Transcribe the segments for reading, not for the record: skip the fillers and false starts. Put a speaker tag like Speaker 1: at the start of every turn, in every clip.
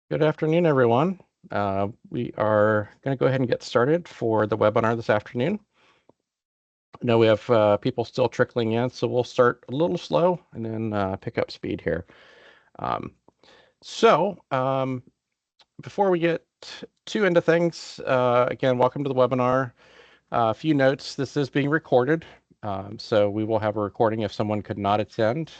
Speaker 1: Good afternoon, everyone. We are going to go ahead and get started for the webinar this afternoon. I know we have people still trickling in, so we'll start a little slow and then pick up speed here. Um, so before we get too into things, again, welcome to the webinar. A few notes, this is being recorded, so we will have a recording if someone could not attend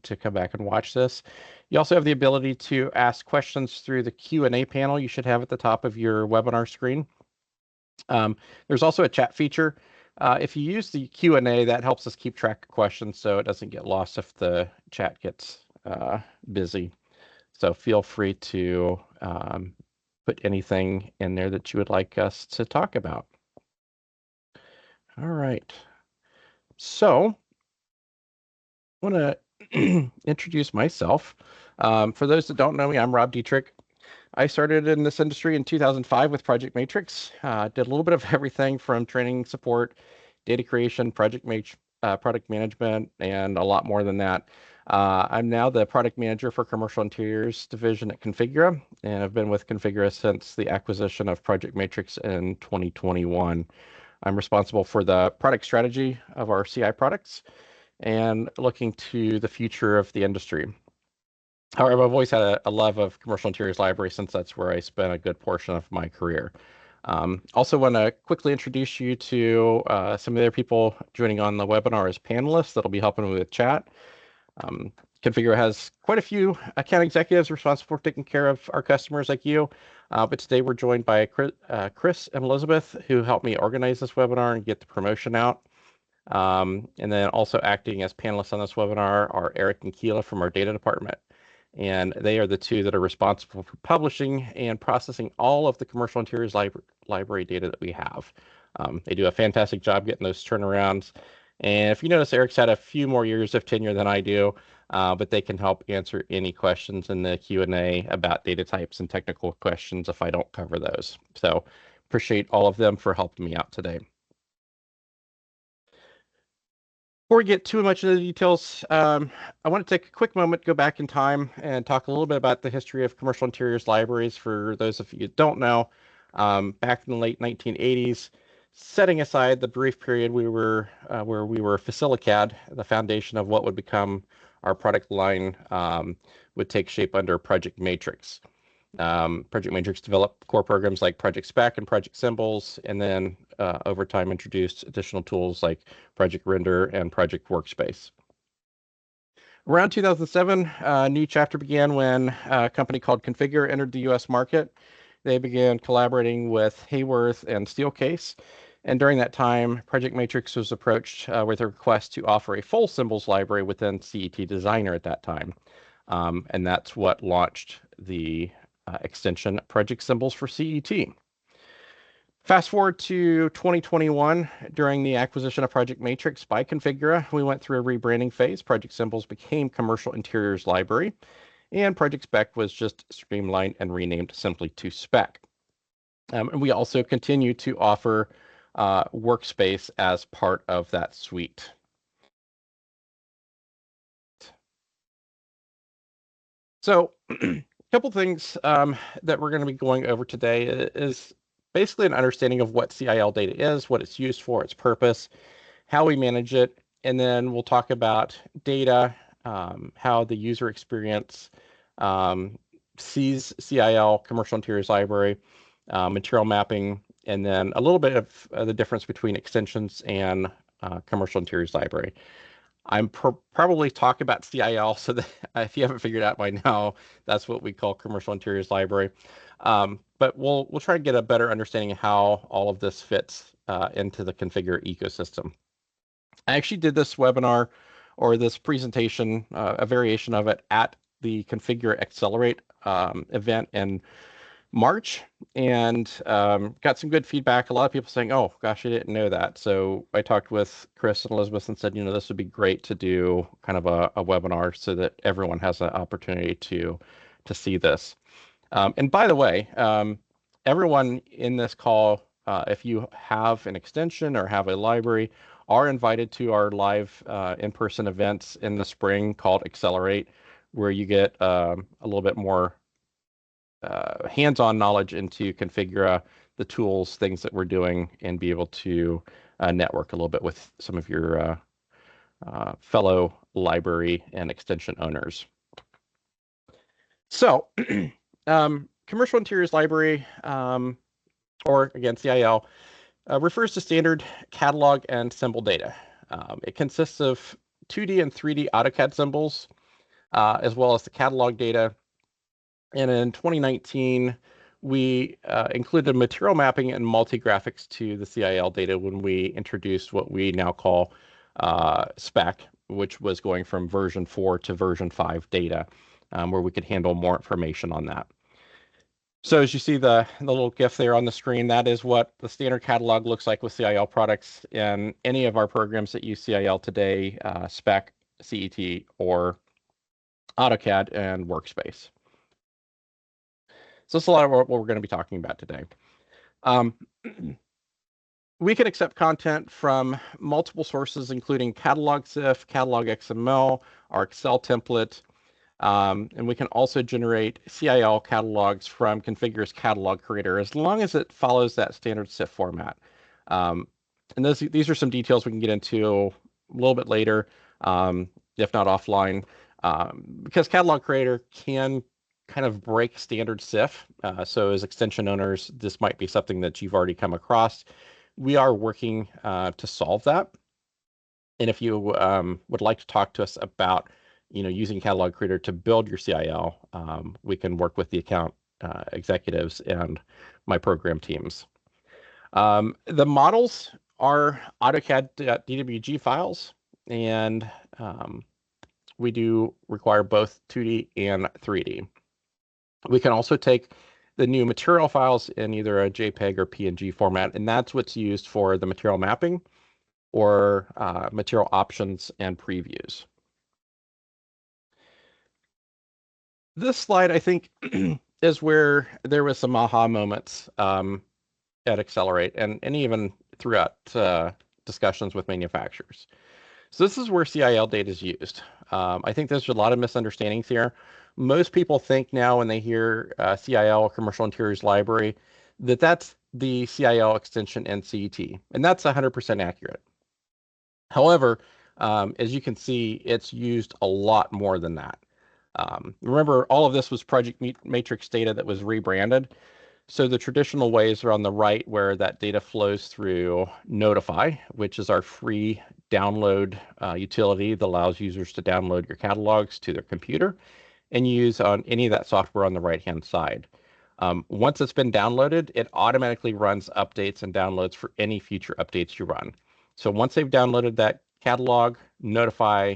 Speaker 1: to come back and watch this. You also have the ability to ask questions through the Q&A panel you should have at the top of your webinar screen. There's also a chat feature. If you use the Q&A, that helps us keep track of questions so it doesn't get lost if the chat gets busy. So feel free to put anything in there that you would like us to talk about. All right. So I want to introduce myself. For those that don't know me, I'm Rob Dietrich. I started in this industry in 2005 with Project Matrix. Did a little bit of everything from training support, data creation, product management, and a lot more than that. I'm now the product manager for Commercial Interiors Division at Configura, and I've been with Configura since the acquisition of Project Matrix in 2021. I'm responsible for the product strategy of our CI products and looking to the future of the industry. However, I've always had a love of commercial interiors library since that's where I spent a good portion of my career. Also want to quickly introduce you to some of the other people joining on the webinar as panelists that'll be helping me with chat. Um, Configura has quite a few account executives responsible for taking care of our customers like you. But today we're joined by Chris and Elizabeth, who helped me organize this webinar and get the promotion out. And then also acting as panelists on this webinar are Eric and Keela from our data department. And they are the two that are responsible for publishing and processing all of the commercial interiors library data that we have. They do a fantastic job getting those turnarounds. And if you notice, Eric's had a few more years of tenure than I do, but they can help answer any questions in the Q&A about data types and technical questions if I don't cover those. So appreciate all of them for helping me out today. Before we get too much into the details, I want to take a quick moment, go back in time, and talk a little bit about the history of commercial interiors libraries for those of you who don't know. Back in the late 1980s, setting aside the brief period where we were Facilicad, the foundation of what would become our product line would take shape under Project Matrix. Project Matrix developed core programs like Project Spec and Project Symbols, and then over time introduced additional tools like Project Render and Project Workspace. Around 2007, a new chapter began when a company called Configura entered the US market. They began collaborating with Hayworth and Steelcase. And during that time, Project Matrix was approached with a request to offer a full symbols library within CET Designer at that time. And that's what launched the extension Project Symbols for CET. Fast forward to 2021, during the acquisition of Project Matrix by Configura, we went through a rebranding phase. Project Symbols became Commercial Interiors Library, and Project Spec was just streamlined and renamed simply to Spec. And we also continue to offer Workspace as part of that suite. So a couple things that we're going to be going over today is basically an understanding of what CIL data is, what it's used for, its purpose, how we manage it, and then we'll talk about data, how the user experience sees CIL, Commercial Interiors Library, material mapping, and then a little bit of the difference between extensions and Commercial Interiors Library. I'm probably talking about CIL, so that if you haven't figured out by now, that's what we call Commercial Interiors Library. But we'll try to get a better understanding of how all of this fits into the Configura ecosystem. I actually did this webinar or this presentation, a variation of it at the Configura Accelerate event in March, and got some good feedback. A lot of people saying, "Oh, gosh, I didn't know that." So I talked with Chris and Elizabeth and said, this would be great to do kind of a webinar so that everyone has an opportunity to see this. And by the way, everyone in this call, if you have an extension or have a library, are invited to our live in-person events in the spring called Accelerate, where you get a little bit more hands-on knowledge into Configura, the tools, things that we're doing, and be able to network a little bit with some of your fellow library and extension owners. So, Commercial Interiors Library, or again, CIL, refers to standard catalog and symbol data. It consists of 2D and 3D AutoCAD symbols, as well as the catalog data. And in 2019, we included material mapping and multi-graphics to the CIL data when we introduced what we now call spec, which was going from version 4 to version 5 data, where we could handle more information on that. So as you see the little GIF there on the screen, that is what the standard catalog looks like with CIL products in any of our programs that use CIL today, spec, CET, or AutoCAD and Workspace. So that's a lot of what we're going to be talking about today. We can accept content from multiple sources, including catalog CIF, catalog XML, our Excel template, and we can also generate CIL catalogs from Configura's catalog creator, as long as it follows that standard CIF format. And these are some details we can get into a little bit later, if not offline, because catalog creator can kind of break standard CIF. So as extension owners, this might be something that you've already come across. We are working to solve that. And if you would like to talk to us about using Catalog Creator to build your CIL, we can work with the account executives and my program teams. The models are AutoCAD DWG files, and we do require both 2D and 3D. We can also take the new material files in either a JPEG or PNG format, and that's what's used for the material mapping or material options and previews. This slide, I think, is where there was some aha moments at Accelerate and even throughout discussions with manufacturers. So this is where CIL data is used. I think there's a lot of misunderstandings here. Most people think now when they hear CIL, Commercial Interiors Library, that's the CIL extension in CET, and that's 100% accurate. However, as you can see, it's used a lot more than that. Remember, all of this was Project Matrix data that was rebranded. So the traditional ways are on the right, where that data flows through Notify, which is our free download utility that allows users to download your catalogs to their computer and use on any of that software on the right-hand side. Once it's been downloaded, it automatically runs updates and downloads for any future updates you run. So once they've downloaded that catalog, Notify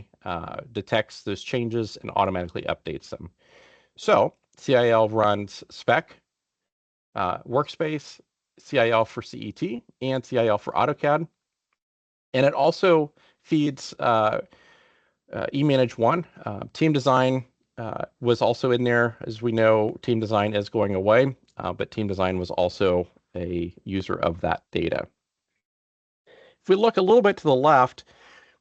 Speaker 1: detects those changes and automatically updates them. So CIL runs spec, Workspace, CIL for CET, and CIL for AutoCAD. And it also feeds eManage 1. Team Design was also in there. As we know, Team Design is going away, but Team Design was also a user of that data. If we look a little bit to the left,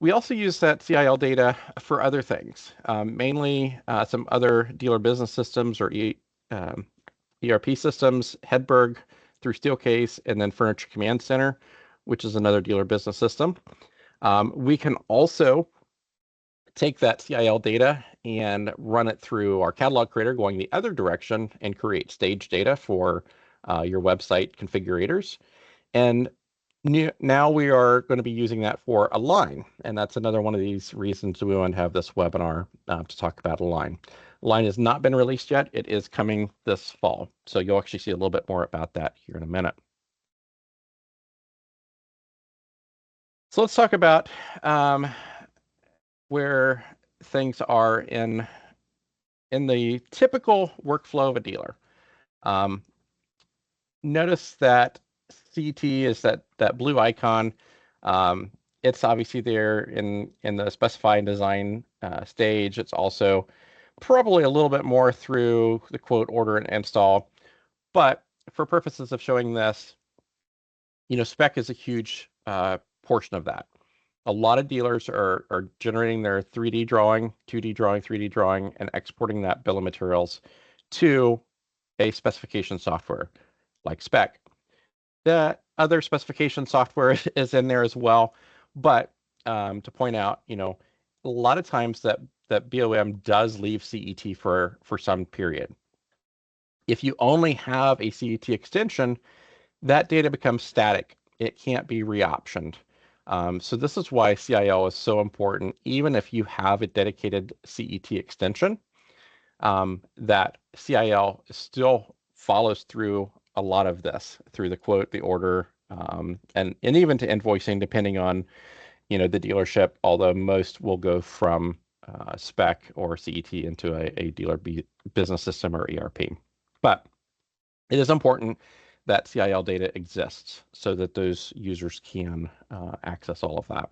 Speaker 1: we also use that CIL data for other things, mainly some other dealer business systems or ERP systems, Hedberg through Steelcase, and then Furniture Command Center, which is another dealer business system. We can also take that CIL data and run it through our catalog creator going the other direction and create stage data for your website configurators. And now we are going to be using that for Align, and that's another one of these reasons we want to have this webinar to talk about Align. Align has not been released yet. It is coming this fall, so you'll actually see a little bit more about that here in a minute. So let's talk about where things are in the typical workflow of a dealer. Notice that CT is that blue icon. It's obviously there in the specify and design stage. It's also probably a little bit more through the quote, order, and install. But for purposes of showing this, spec is a huge portion of that. A lot of dealers are generating their 3D drawing, 2D drawing, 3D drawing, and exporting that bill of materials to a specification software like spec. The other specification software is in there as well, but to point out, a lot of times that BOM does leave CET for some period. If you only have a CET extension, that data becomes static. It can't be reoptioned. So this is why CIL is so important, even if you have a dedicated CET extension, that CIL still follows through a lot of this, through the quote, the order, and even to invoicing, depending on the dealership, although most will go from spec or CET into a dealer business system or ERP. But it is important that CIL data exists so that those users can access all of that.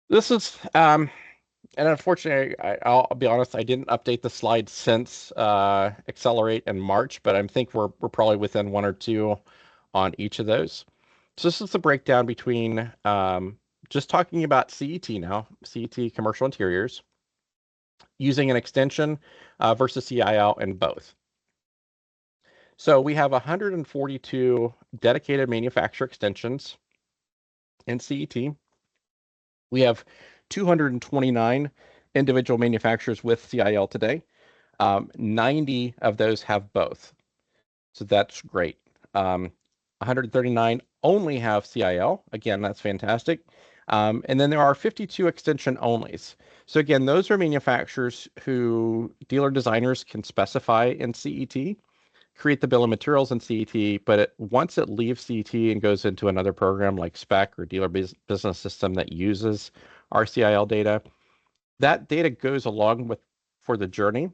Speaker 1: This is, and unfortunately, I'll be honest, I didn't update the slide since Accelerate in March, but I think we're probably within one or two on each of those. So this is the breakdown between just talking about CET now, CET commercial interiors, using an extension versus CIL in both. So we have 142 dedicated manufacturer extensions in CET. We have 229 individual manufacturers with CIL today. 90 of those have both. So that's great. 139 only have CIL. Again, that's fantastic. And then there are 52 extension onlys. So again, those are manufacturers who dealer designers can specify in CET, create the bill of materials in CET, but once it leaves CET and goes into another program like spec or dealer business system that uses our CIL data, that data goes along with for the journey,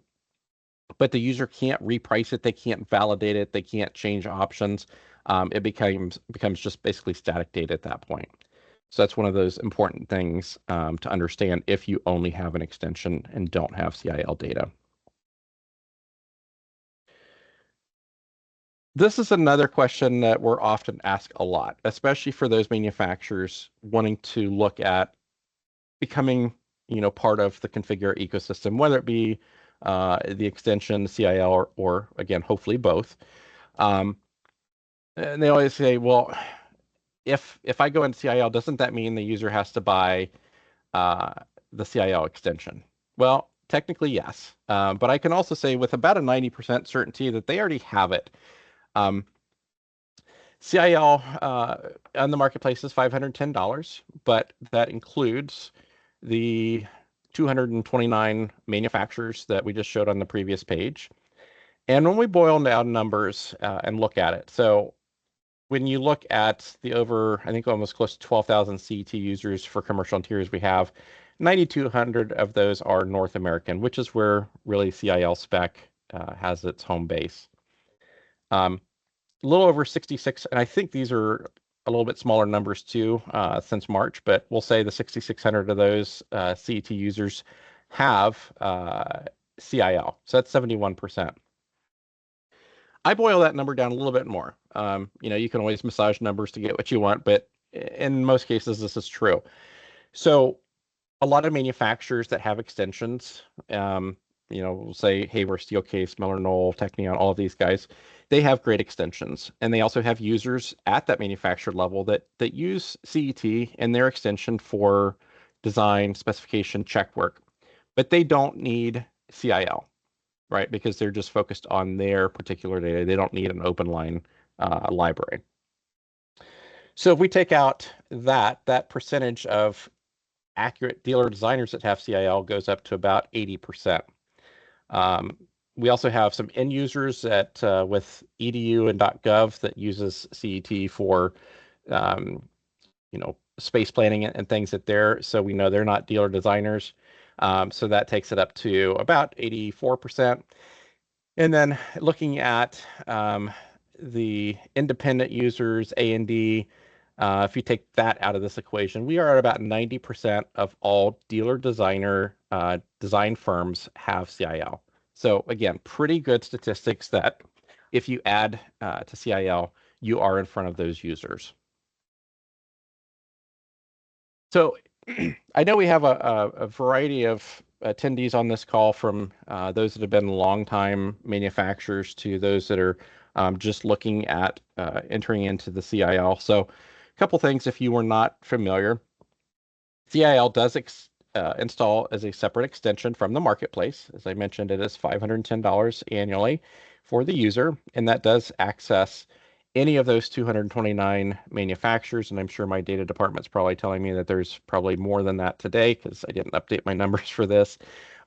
Speaker 1: but the user can't reprice it, they can't validate it, they can't change options. It becomes just basically static data at that point. So that's one of those important things to understand if you only have an extension and don't have CIL data. This is another question that we're often asked a lot, especially for those manufacturers wanting to look at becoming, part of the Configura ecosystem, whether it be the extension, CIL, or again, hopefully both. And they always say, well, if I go into CIL, doesn't that mean the user has to buy the CIL extension? Well, technically, yes. But I can also say with about a 90% certainty that they already have it. CIL on the marketplace is $510, but that includes the 229 manufacturers that we just showed on the previous page. And when we boil down numbers and look at it, so when you look at the over, I think almost close to 12,000 CET users for commercial interiors we have, 9,200 of those are North American, which is where really CIL spec has its home base. A little over 66, and I think these are a little bit smaller numbers too since March, but we'll say the 6,600 of those CET users have CIL. So that's 71%. I boil that number down a little bit more. You can always massage numbers to get what you want, but in most cases, this is true. So a lot of manufacturers that have extensions, we'll say Haber, Steelcase, Miller Knoll, Technion, all of these guys, they have great extensions. And they also have users at that manufacturer level that use CET in their extension for design, specification, check work. But they don't need CIL, right? Because they're just focused on their particular data. They don't need an open line library. So if we take out that percentage of accurate dealer designers that have CIL goes up to about 80%. We also have some end users that with edu and .gov that uses CET for space planning and things that they're, so we know they're not dealer designers. So that takes it up to about 84%. And then looking at the independent users, A&D, if you take that out of this equation, we are at about 90% of all dealer designer design firms have CIL. So again, pretty good statistics that if you add to CIL, you are in front of those users. So I know we have a variety of attendees on this call, from those that have been longtime manufacturers to those that are just looking at entering into the CIL. So a couple things if you were not familiar. CIL does install as a separate extension from the marketplace. As I mentioned, it is $510 annually for the user, and that does access any of those 229 manufacturers. And I'm sure my data department's probably telling me that there's probably more than that today because I didn't update my numbers for this.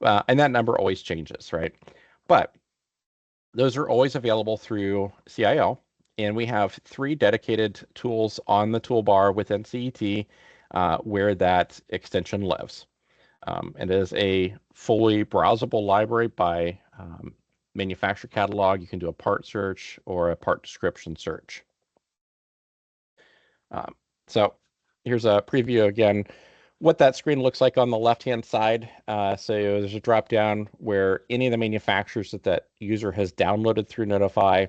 Speaker 1: And that number always changes, right? But those are always available through CIL. And we have 3 dedicated tools on the toolbar within CET where that extension lives. It is a fully browsable library by manufacturer catalog. You can do a part search or a part description search. So here's a preview again, what that screen looks like on the left-hand side. So there's a drop down where any of the manufacturers that that user has downloaded through Notify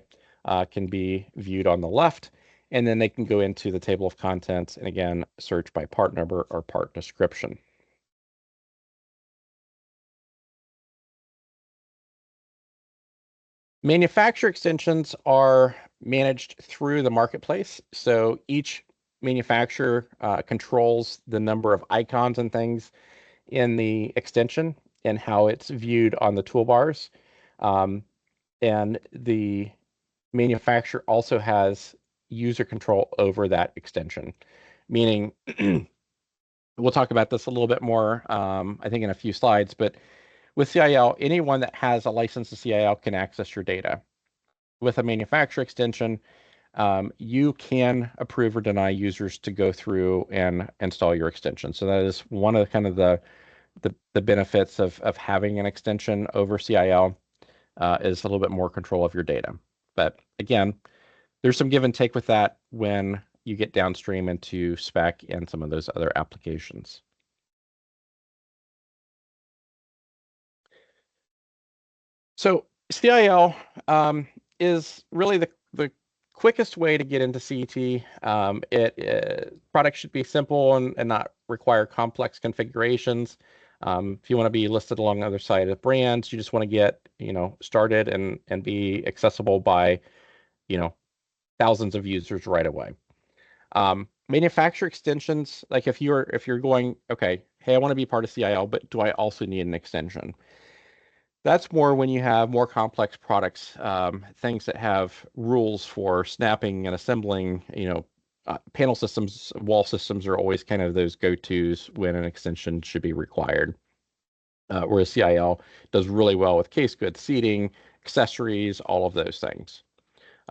Speaker 1: can be viewed on the left. And then they can go into the table of contents and again, search by part number or part description. Manufacturer extensions are managed through the marketplace. So each manufacturer controls the number of icons and things in the extension and how it's viewed on the toolbars. And the manufacturer also has user control over that extension, meaning we'll talk about this a little bit more, I think, in a few slides, but with CIL, anyone that has a license to CIL can access your data. With a manufacturer extension, you can approve or deny users to go through and install your extension. So that is one of kind of the benefits of having an extension over CIL is a little bit more control of your data. But again, there's some give and take with that when you get downstream into spec and some of those other applications. So CIL is really the quickest way to get into CET. Products should be simple and not require complex configurations. If you want to be listed along the other side of brands, you just want to get started and be accessible by thousands of users right away. Manufacturer extensions, like if you're going, okay, hey, I want to be part of CIL, but do I also need an extension? That's more when you have more complex products, things that have rules for snapping and assembling. Panel systems, wall systems are always kind of those go-tos when an extension should be required. Whereas CIL does really well with case goods, seating, accessories, all of those things.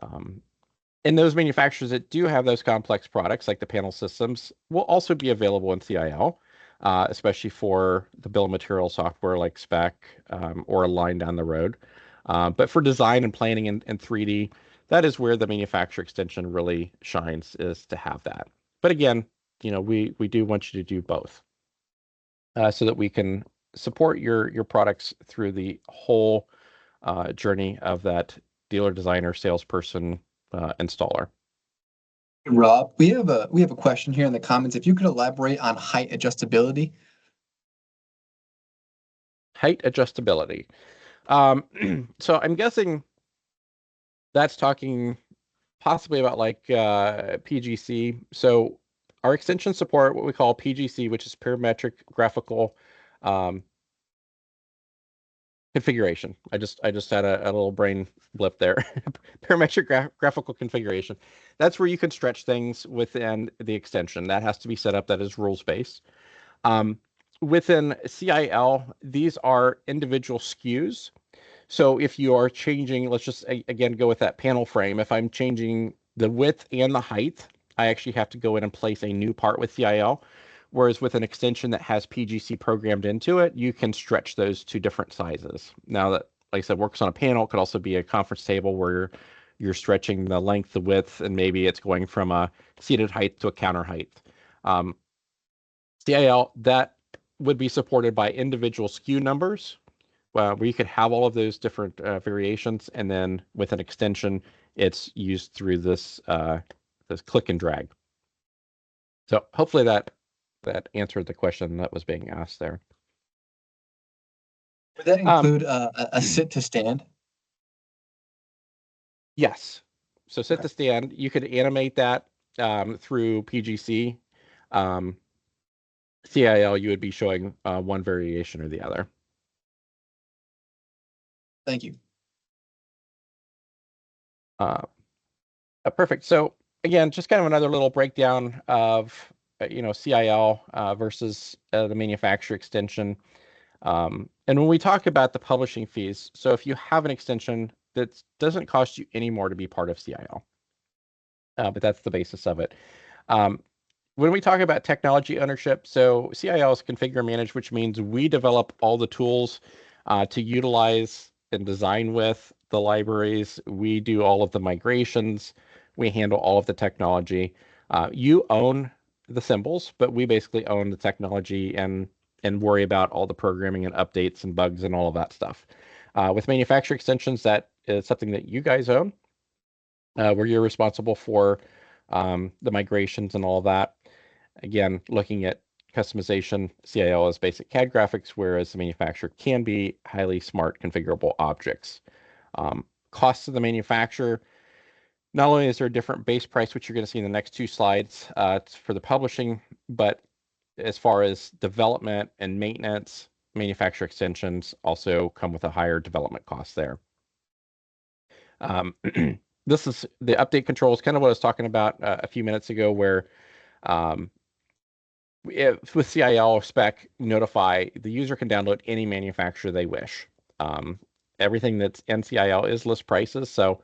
Speaker 1: And those manufacturers that do have those complex products, like the panel systems, will also be available in CIL, especially for the bill of material software like Spec or a line down the road. But for design and planning in 3D, that is where the manufacturer extension really shines, is to have that. But again, we do want you to do both so that we can support your products through the whole journey of that dealer, designer, salesperson, installer.
Speaker 2: Rob, we have a question here in the comments. If you could elaborate on height adjustability.
Speaker 1: Height adjustability. So I'm guessing that's talking possibly about like PGC. So our extensions support what we call PGC, which is parametric graphical configuration. I just had a little brain blip there. Parametric graphical configuration. That's where you can stretch things within the extension. That has to be set up. That is rules based. Within CIL, these are individual SKUs. So if you are changing, let's just again go with that panel frame. If I'm changing the width and the height, I actually have to go in and place a new part with CIL. Whereas with an extension that has PGC programmed into it, you can stretch those to different sizes. Now that, like I said, works on a panel, it could also be a conference table where you're stretching the length, the width, and maybe it's going from a seated height to a counter height. CIL, that would be supported by individual SKU numbers, where you could have all of those different variations, and then with an extension, it's used through this click and drag. So hopefully that answered the question that was being asked there.
Speaker 2: Would that include a sit to stand?
Speaker 1: Yes. So set
Speaker 2: Okay.
Speaker 1: the stand. You could animate that through PGC. Um, CIL, you would be showing one variation or the other.
Speaker 2: Thank you.
Speaker 1: Uh, Perfect. So again, just kind of another little breakdown of CIL versus the manufacturer extension. And when we talk about the publishing fees, so if you have an extension that doesn't cost you any more to be part of CIL, but that's the basis of it. Um, when we talk about technology ownership, so CIL is configure manage, which means we develop all the tools to utilize and design with the libraries. We do all of the migrations. We handle all of the technology. You own the symbols, but we basically own the technology and worry about all the programming and updates and bugs and all of that stuff. With manufacturer extensions, that is something that you guys own, where you're responsible for the migrations and all of that. Again, looking at customization, CIL is basic CAD graphics, whereas the manufacturer can be highly smart configurable objects. Costs of the manufacturer, not only is there a different base price, which you're going to see in the next two slides for the publishing, but as far as development and maintenance, manufacturer extensions also come with a higher development cost there. This is the update controls, kind of what I was talking about a few minutes ago, where um, with CIL spec notify, the user can download any manufacturer they wish. Um, Everything that's in CIL is list prices, so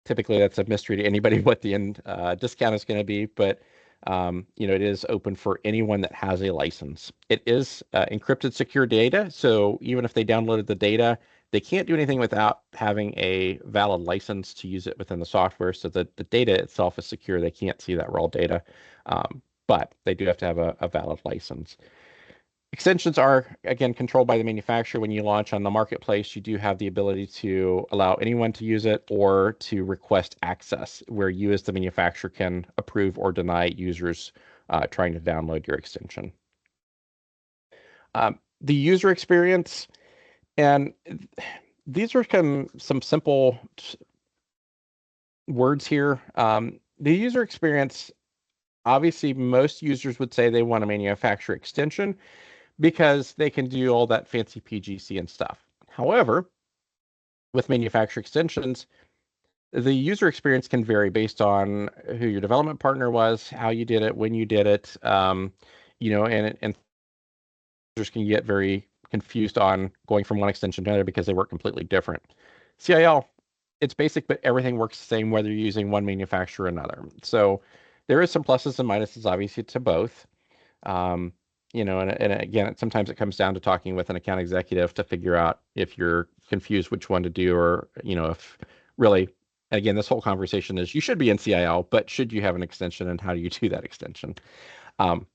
Speaker 1: typically that's a mystery to anybody what the end discount is going to be, but it is open for anyone that has a license. It is encrypted secure data, so even if they downloaded the data, they can't do anything without having a valid license to use it within the software, so that the data itself is secure. They can't see that raw data, but they do have to have a valid license. Extensions are, again, controlled by the manufacturer. When you launch on the marketplace, you do have the ability to allow anyone to use it or to request access, where you as the manufacturer can approve or deny users trying to download your extension. The user experience, and these are some simple words here. The user experience, obviously, most users would say they want a manufacturer extension because they can do all that fancy PGC and stuff. However, with manufacturer extensions, the user experience can vary based on who your development partner was, how you did it, when you did it, and users can get very confused on going from one extension to another because they work completely different. CIL, it's basic, but everything works the same whether you're using one manufacturer or another. So there is some pluses and minuses, obviously, to both. Um, and again, sometimes it comes down to talking with an account executive to figure out if you're confused which one to do, or, if really, again, this whole conversation is you should be in CIL, but should you have an extension and how do you do that extension? Um,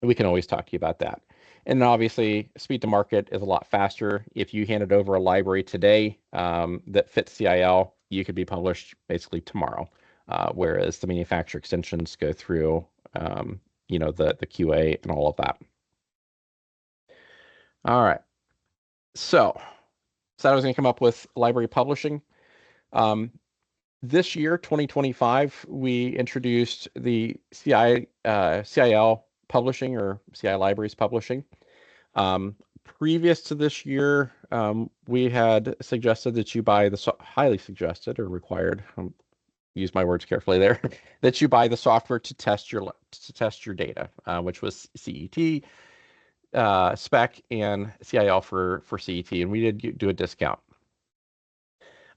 Speaker 1: we can always talk to you about that. And obviously, speed to market is a lot faster. If you handed over a library today that fits CIL, you could be published basically tomorrow. Whereas the manufacturer extensions go through the QA and all of that. All right. So I was going to come up with library publishing. This year, 2025, we introduced the CIL publishing, or CI libraries publishing. Previous to this year, we had suggested that you buy highly suggested or required, use my words carefully there, that you buy the software to test your data, which was CET, spec, and CIL for CET, and we did do a discount.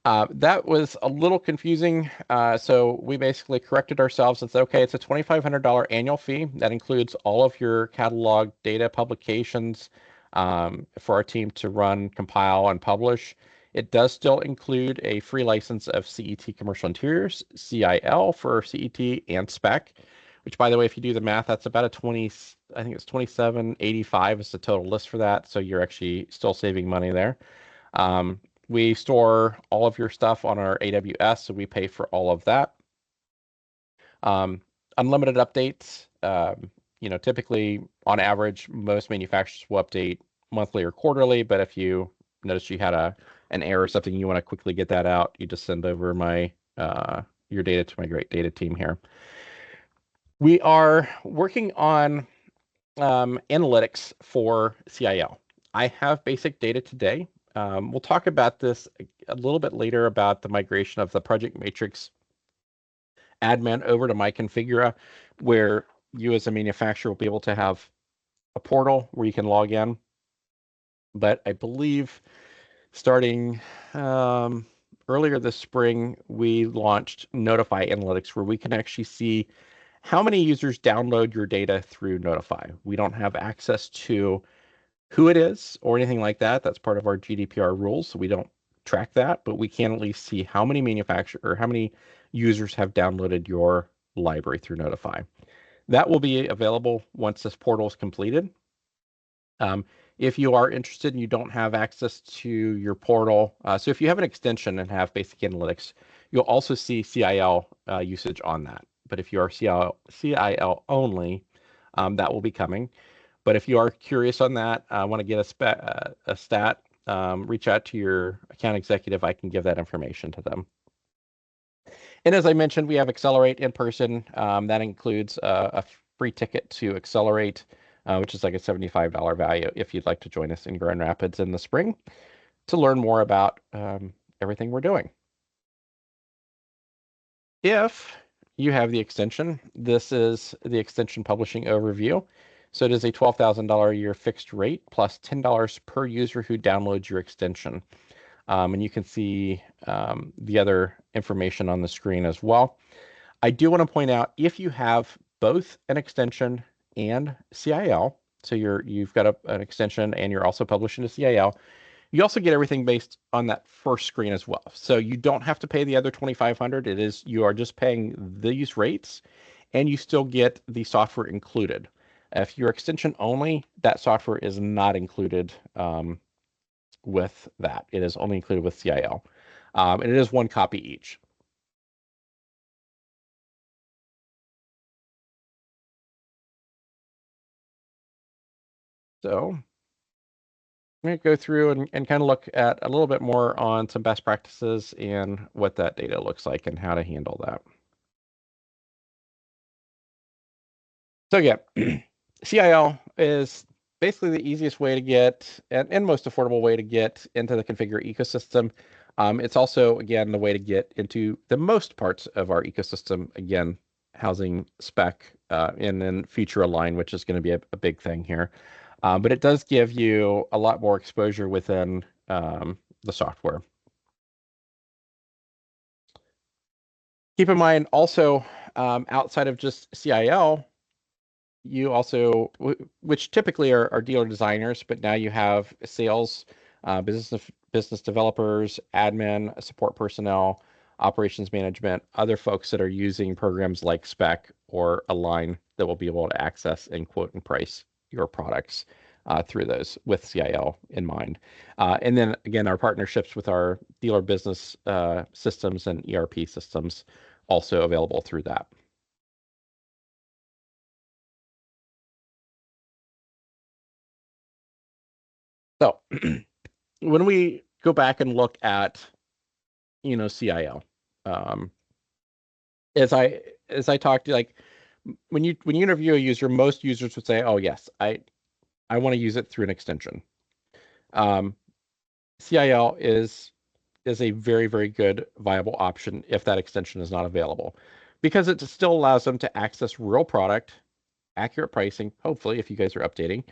Speaker 1: That was a little confusing, so we basically corrected ourselves and said, okay, it's a $2,500 annual fee. That includes all of your catalog data publications for our team to run, compile, and publish. It does still include a free license of CET Commercial Interiors, CIL for CET, and spec, which, by the way, if you do the math, that's about I think it's 2785 is the total list for that, so you're actually still saving money there. We store all of your stuff on our AWS, so we pay for all of that. Unlimited updates. Typically, on average, most manufacturers will update monthly or quarterly, but if you notice you had an error or something, you want to quickly get that out, you just send over your data to my great data team here. We are working on analytics for CIL. I have basic data today. We'll talk about this a little bit later about the migration of the project matrix admin over to my Configura, where you as a manufacturer will be able to have a portal where you can log in. But I believe starting earlier this spring, we launched Notify Analytics, where we can actually see how many users download your data through Notify. We don't have access to who it is or anything like that. That's part of our GDPR rules, so we don't track that, but we can at least see how many how many users have downloaded your library through Notify. That will be available once this portal is completed. If you are interested and you don't have access to your portal, so if you have an extension and have basic analytics, you'll also see CIL usage on that. But if you are CIL only, that will be coming. But if you are curious on that, want to get a stat, reach out to your account executive. I can give that information to them. And as I mentioned, we have Accelerate in person. That includes a free ticket to Accelerate, which is like a $75 value if you'd like to join us in Grand Rapids in the spring to learn more about everything we're doing. If you have the extension, this is the extension publishing overview. So it is a $12,000 a year fixed rate plus $10 per user who downloads your extension. And you can see the other information on the screen as well. I do want to point out, if you have both an extension and CIL, so you've got an extension and you're also publishing to CIL, you also get everything based on that first screen as well. So you don't have to pay the other $2,500. You are just paying these rates, and you still get the software included. If you're extension only, that software is not included with that. It is only included with CIL. And it is one copy each. So I'm going to go through and kind of look at a little bit more on some best practices and what that data looks like and how to handle that. So yeah, CIL is basically the easiest way to get and most affordable way to get into the Configura ecosystem. It's also, again, the way to get into the most parts of our ecosystem, again, housing spec and then feature align, which is going to be a big thing here. But it does give you a lot more exposure within the software. Keep in mind also, outside of just CIL, you also, which typically are dealer designers, but now you have sales, business developers, admin, support personnel, operations management, other folks that are using programs like Spec or Align that will be able to access and quote and price your products through those with CIL in mind. And then again, our partnerships with our dealer business systems and ERP systems also available through that. So when we go back and look at, CIL, um, as I talked to, like, when you interview a user, most users would say, "Oh yes, I want to use it through an extension." Um, CIL is a very, very good viable option if that extension is not available, because it still allows them to access real product, accurate pricing, hopefully if you guys are updating,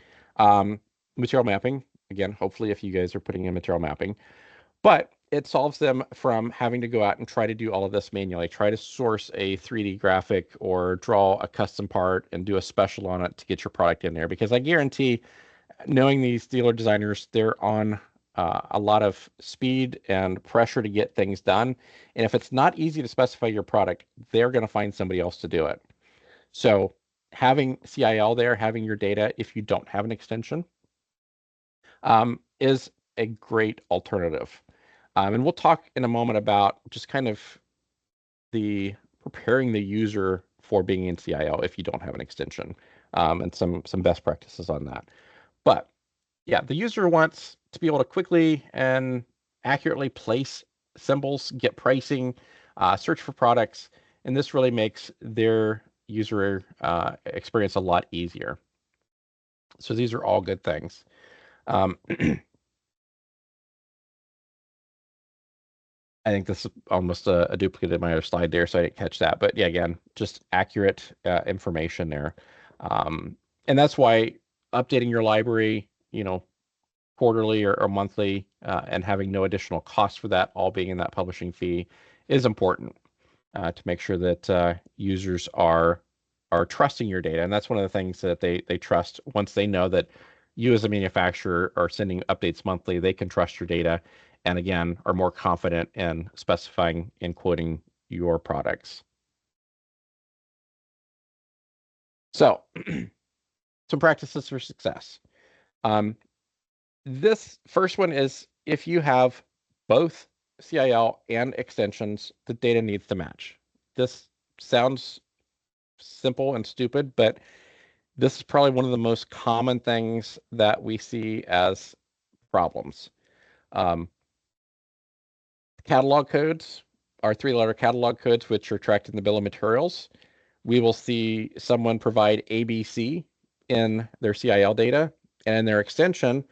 Speaker 1: material mapping, again, hopefully if you guys are putting in material mapping. But it solves them from having to go out and try to do all of this manually, try to source a 3D graphic or draw a custom part and do a special on it to get your product in there. Because I guarantee, knowing these dealer designers, they're on a lot of speed and pressure to get things done. And if it's not easy to specify your product, they're going to find somebody else to do it. So having CIL there, having your data if you don't have an extension, is a great alternative. And we'll talk in a moment about just kind of the preparing the user for being in CIL if you don't have an extension, and some best practices on that. But Yeah, the user wants to be able to quickly and accurately place symbols, get pricing, search for products, and this really makes their user experience a lot easier. So these are all good things. I think this is almost a duplicate of my other slide there, so I didn't catch that. But yeah, again, just accurate information there. And that's why updating your library, quarterly or monthly, and having no additional cost for that, all being in that publishing fee, is important to make sure that users are trusting your data. And that's one of the things that they trust. Once they know that you as a manufacturer are sending updates monthly, they can trust your data, and again, are more confident in specifying and quoting your products. So, some practices for success. This first one is if you have both CIL and extensions, the data needs to match. This sounds simple and stupid, but this is probably one of the most common things that we see as problems. Catalog codes are three-letter catalog codes, which are tracked in the bill of materials. We will see someone provide ABC in their CIL data, and in their extension,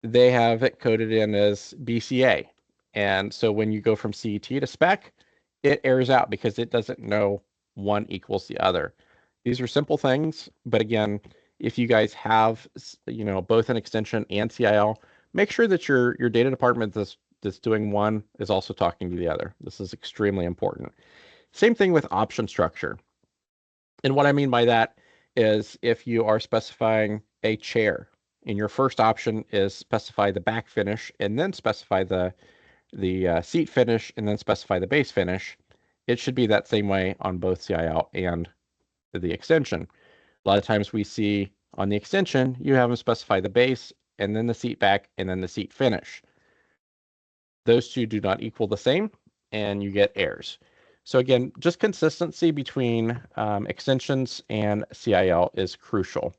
Speaker 1: they have it coded in as BCA. And so when you go from CET to spec, it errors out because it doesn't know one equals the other. These are simple things, but again, if you guys have, both an extension and CIL, make sure that your data department that's doing one is also talking to the other. This is extremely important. Same thing with option structure. And what I mean by that is if you are specifying a chair, and your first option is specify the back finish and then specify the seat finish and then specify the base finish, it should be that same way on both CIL and the extension. A lot of times we see on the extension, you have them specify the base and then the seat back and then the seat finish. Those two do not equal the same, and you get errors. So again, just consistency between extensions and CIL is crucial.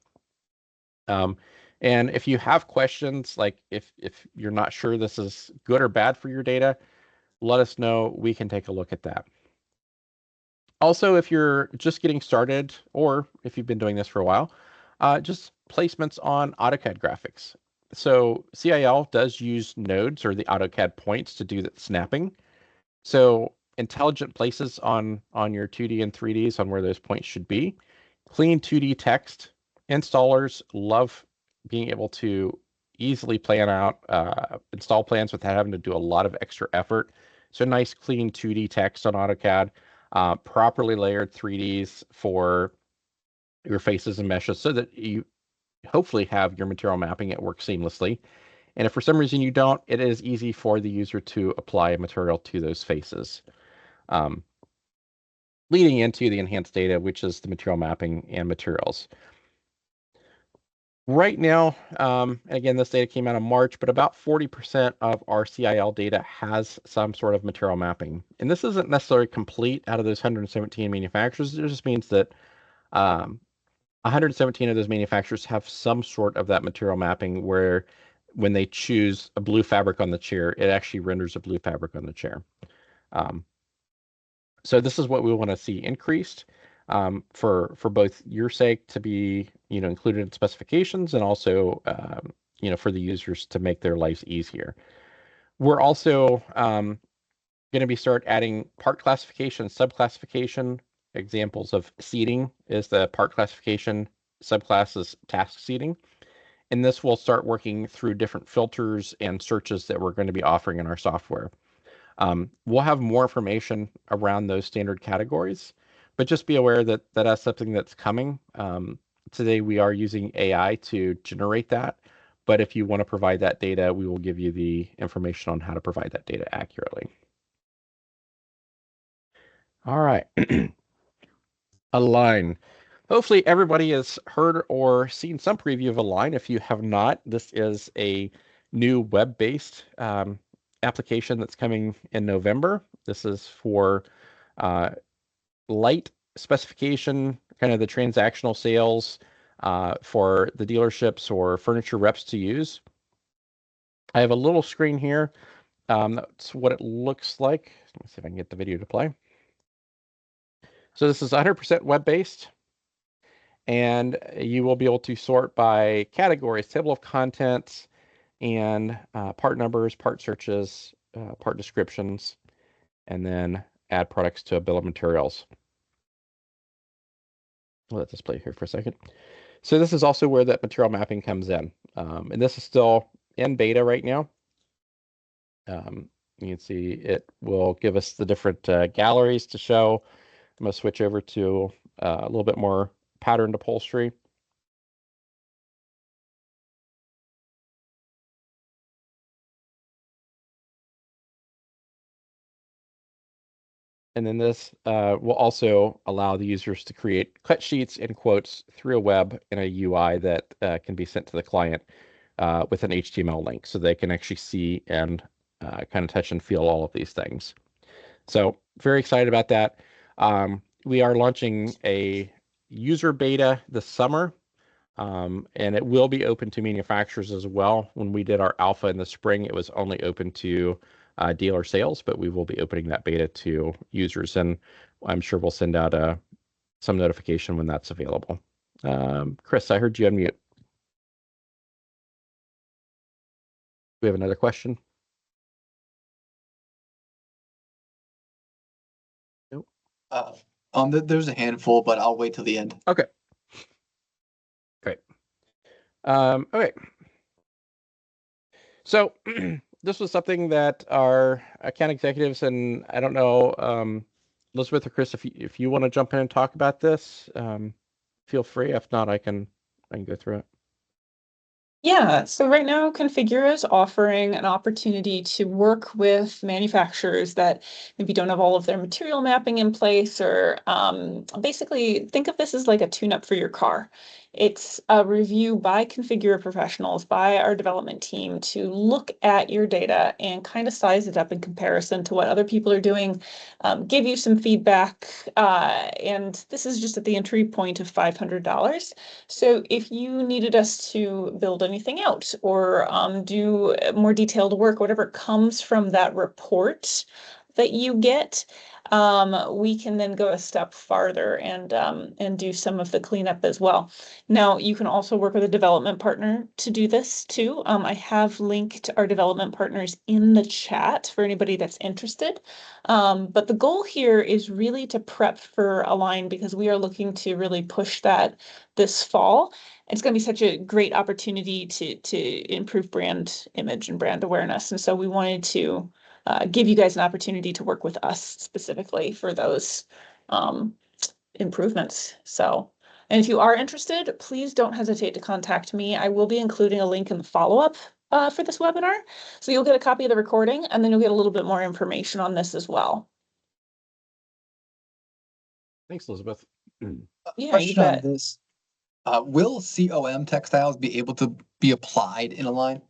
Speaker 1: And if you have questions, like if you're not sure this is good or bad for your data, let us know. We can take a look at that. Also, if you're just getting started, or if you've been doing this for a while, just placements on AutoCAD graphics. So CIL does use nodes or the AutoCAD points to do that snapping. So intelligent places on your 2D and 3Ds on where those points should be. Clean 2D text. Installers love being able to easily plan out install plans without having to do a lot of extra effort. So nice clean 2D text on AutoCAD, properly layered 3Ds for your faces and meshes so that you hopefully have your material mapping at work seamlessly. And if for some reason you don't, it is easy for the user to apply a material to those faces. Leading into the enhanced data, which is the material mapping and materials. Right now, again, this data came out in March, but about 40% of our CIL data has some sort of material mapping. And this isn't necessarily complete out of those 117 manufacturers. It just means that 117 of those manufacturers have some sort of that material mapping where when they choose a blue fabric on the chair, it actually renders a blue fabric on the chair. So this is what we want to see increased for both your sake to be included in specifications and also for the users to make their lives easier. We're also going to be start adding part classification, subclassification. Examples of seating is the part classification, subclass is task seating. And this will start working through different filters and searches that we're going to be offering in our software. We'll have more information around those standard categories, but just be aware that that's something that's coming. Today we are using AI to generate that, but if you want to provide that data, we will give you the information on how to provide that data accurately. All right. Align. Hopefully everybody has heard or seen some preview of Align. If you have not, this is a new web-based application that's coming in November. This is for light specification, kind of the transactional sales, for the dealerships or furniture reps to use. I have a little screen here. That's what it looks like. Let me see if I can get the video to play. So this is 100% web-based, and you will be able to sort by categories, table of contents, and part numbers, part searches, part descriptions, and then add products to a bill of materials. I'll let this play here for a second. So this is also where that material mapping comes in. And this is still in beta right now. You can see it will give us the different galleries to show. I'm going to switch over to a little bit more patterned upholstery. And then this will also allow the users to create cut sheets and quotes through a web and a UI that can be sent to the client with an HTML link, so they can actually see and kind of touch and feel all of these things. So very excited about that. We are launching a user beta this summer, and it will be open to manufacturers as well. When we did our alpha in the spring, it was only open to dealer sales, but we will be opening that beta to users, and I'm sure we'll send out some notification when that's available. Chris, I heard you unmute. We have another question. Nope.
Speaker 2: There's a handful, but I'll wait till the end.
Speaker 1: Okay. Great. Okay. So this was something that our account executives, and I don't know, Elizabeth or Chris, if you want to jump in and talk about this, feel free. If not, I can go through it.
Speaker 3: Yeah, so right now Configura is offering an opportunity to work with manufacturers that maybe don't have all of their material mapping in place, or basically think of this as like a tune-up for your car. It's a review by Configura professionals, by our development team, to look at your data and kind of size it up in comparison to what other people are doing, give you some feedback, and this is just at the entry point of $500. So if you needed us to build anything out or do more detailed work, whatever comes from that report that you get, we can then go a step farther and do some of the cleanup as well. Now, you can also work with a development partner to do this too. I have linked our development partners in the chat for anybody that's interested. But the goal here is really to prep for Align, because we are looking to really push that this fall. It's going to be such a great opportunity to improve brand image and brand awareness. And so we wanted to give you guys an opportunity to work with us specifically for those improvements. So, and if you are interested, please don't hesitate to contact me. I will be including a link in the follow-up for this webinar. So you'll get a copy of the recording, and then you'll get a little bit more information on this as well.
Speaker 1: Thanks, Elizabeth.
Speaker 3: Yeah,
Speaker 2: Question
Speaker 3: you bet.
Speaker 2: on this. Will COM textiles be able to be applied in Align?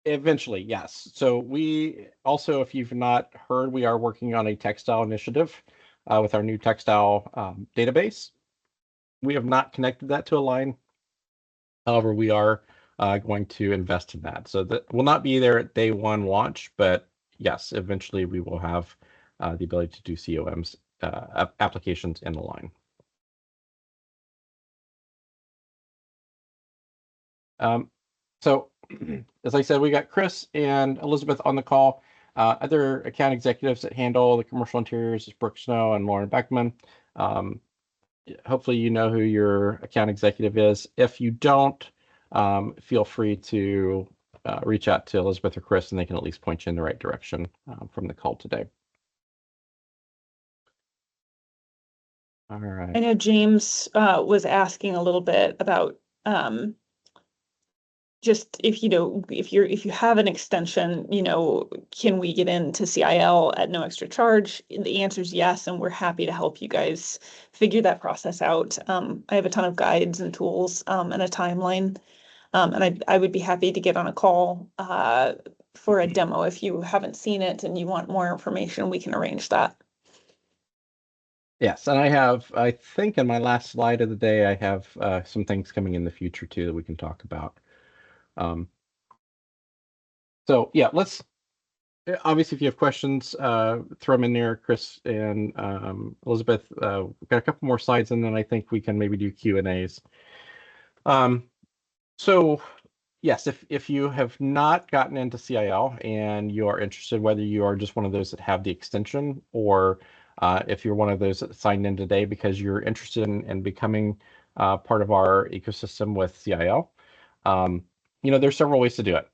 Speaker 1: Eventually, yes. So we also, if you've not heard, we are working on a textile initiative with our new textile database. We have not connected that to Align. However, we are going to invest in that. So that will not be there at day one launch, but yes, eventually we will have the ability to do COMs applications in Align. So as I said, we got Chris and Elizabeth on the call. Other account executives that handle the commercial interiors is Brooke Snow and Lauren Beckman. Hopefully you know who your account executive is. If you don't, feel free to reach out to Elizabeth or Chris, and they can at least point you in the right direction from the call today. All right.
Speaker 3: I know James was asking a little bit about just if you have an extension, can we get into CIL at no extra charge? The answer is yes, and we're happy to help you guys figure that process out. I have a ton of guides and tools and a timeline, and I would be happy to get on a call for a demo. If you haven't seen it and you want more information, we can arrange that.
Speaker 1: Yes, and I think in my last slide of the day, I have some things coming in the future too that we can talk about. So yeah, let's, obviously, if you have questions, throw them in there, Chris and Elizabeth. We've got a couple more slides, and then I think we can maybe do Q&As. So yes, if you have not gotten into CIL and you are interested, whether you are just one of those that have the extension, or if you're one of those that signed in today because you're interested in becoming part of our ecosystem with CIL, there's several ways to do it.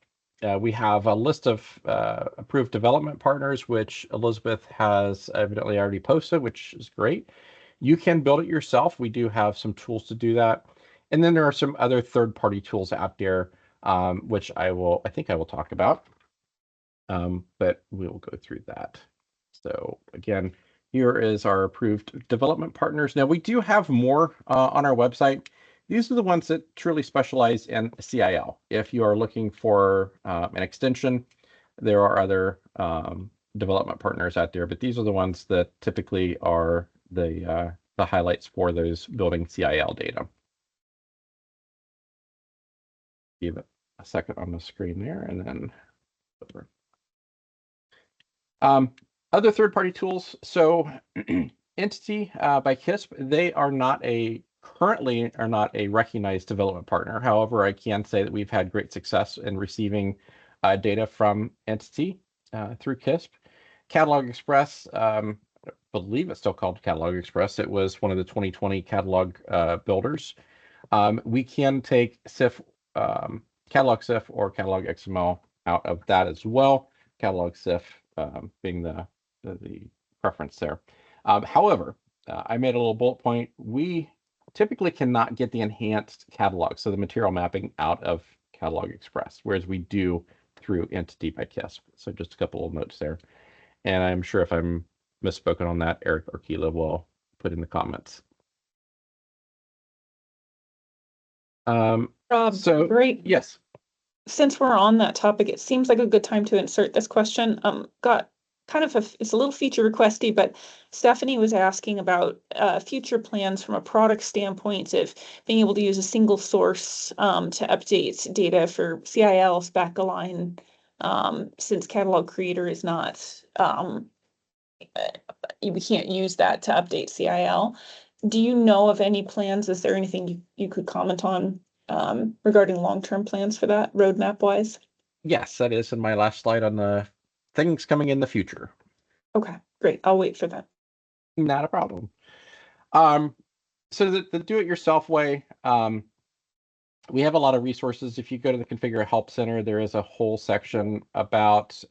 Speaker 1: We have a list of approved development partners, which Elizabeth has evidently already posted, which is great. You can build it yourself. We do have some tools to do that. And then there are some other third-party tools out there, which I think I will talk about, but we will go through that. So again, here is our approved development partners. Now we do have more on our website. These are the ones that truly specialize in CIL. If you are looking for an extension, there are other development partners out there, but these are the ones that typically are the highlights for those building CIL data. Give it a second on the screen there, and then over. Other third-party tools. So Entity by KISP, they currently are not a recognized development partner. However, I can say that we've had great success in receiving data from Entity through KISP. Catalog Express, I believe it's still called Catalog Express. It was one of the 2020 catalog builders. We can take CIF, Catalog CIF or Catalog XML out of that as well. Catalog CIF being the preference there. However, I made a little bullet point. We typically cannot get the enhanced catalog, so the material mapping, out of Catalog Express, whereas we do through Entity by KISP. So just a couple of notes there. And I'm sure if I'm misspoken on that, Eric or Keela will put in the comments.
Speaker 3: Rob,
Speaker 1: so
Speaker 3: great.
Speaker 1: Yes.
Speaker 3: Since we're on that topic, it seems like a good time to insert this question. Got kind of it's a little feature requesty, but Stephanie was asking about future plans from a product standpoint of being able to use a single source to update data for CIL, spec align, since Catalog Creator is not, we can't use that to update CIL. Do you know of any plans? Is there anything you could comment on regarding long-term plans for that, roadmap-wise?
Speaker 1: Yes, that is in my last slide on the things coming in the future.
Speaker 3: Okay, great. I'll wait for that.
Speaker 1: Not a problem. So the do-it-yourself way, we have a lot of resources. If you go to the Configura Help Center, there is a whole section about